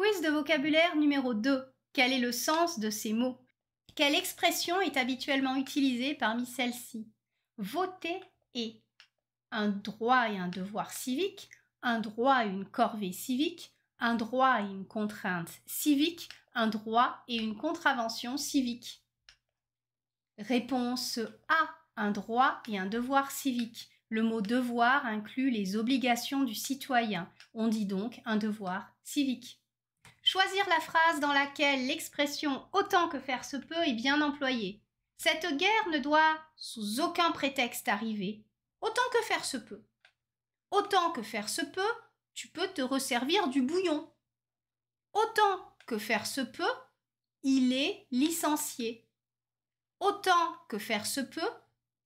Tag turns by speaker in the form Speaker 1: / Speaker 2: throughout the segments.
Speaker 1: Quiz de vocabulaire numéro 2. Quel est le sens de ces mots? Quelle expression est habituellement utilisée parmi celles-ci? Voter est un droit et un devoir civique, un droit et une corvée civique, un droit et une contrainte civique, un droit et une contravention civique. Réponse A. Un droit et un devoir civique. Le mot devoir inclut les obligations du citoyen. On dit donc un devoir civique. Choisir la phrase dans laquelle l'expression « autant que faire se peut » est bien employée. Cette guerre ne doit sous aucun prétexte arriver. Autant que faire se peut. Autant que faire se peut, tu peux te resservir du bouillon. Autant que faire se peut, il est licencié. Autant que faire se peut,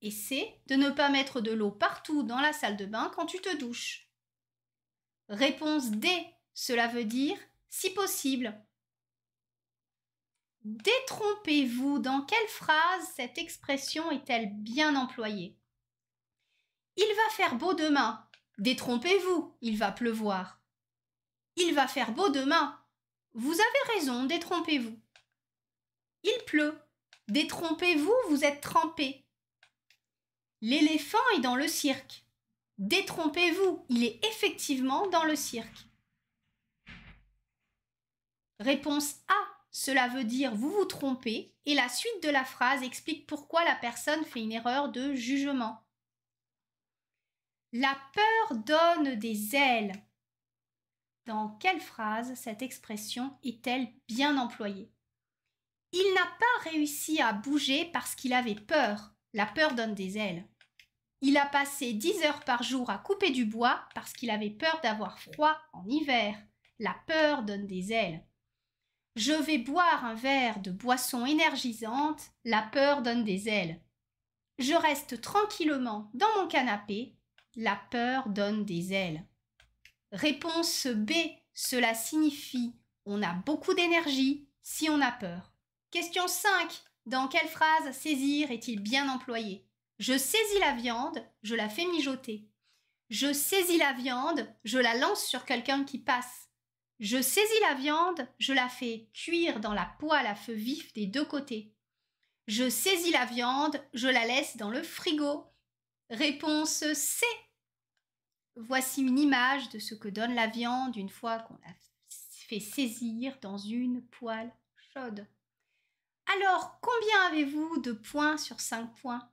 Speaker 1: essaie de ne pas mettre de l'eau partout dans la salle de bain quand tu te douches. Réponse D. Cela veut dire si possible. Détrompez-vous, dans quelle phrase cette expression est-elle bien employée? Il va faire beau demain. Détrompez-vous, il va pleuvoir. Il va faire beau demain. Vous avez raison, détrompez-vous. Il pleut. Détrompez-vous, vous êtes trempé. L'éléphant est dans le cirque. Détrompez-vous, il est effectivement dans le cirque. Réponse A. Cela veut dire vous vous trompez et la suite de la phrase explique pourquoi la personne fait une erreur de jugement. La peur donne des ailes. Dans quelle phrase cette expression est-elle bien employée? Il n'a pas réussi à bouger parce qu'il avait peur. La peur donne des ailes. Il a passé 10 heures par jour à couper du bois parce qu'il avait peur d'avoir froid en hiver. La peur donne des ailes. Je vais boire un verre de boisson énergisante. La peur donne des ailes. Je reste tranquillement dans mon canapé. La peur donne des ailes. Réponse B. Cela signifie on a beaucoup d'énergie si on a peur. Question 5. Dans quelle phrase saisir est-il bien employé? Je saisis la viande, je la fais mijoter. Je saisis la viande, je la lance sur quelqu'un qui passe. Je saisis la viande, je la fais cuire dans la poêle à feu vif des deux côtés. Je saisis la viande, je la laisse dans le frigo. Réponse C. Voici une image de ce que donne la viande une fois qu'on la fait saisir dans une poêle chaude. Alors, combien avez-vous de points sur 5 points?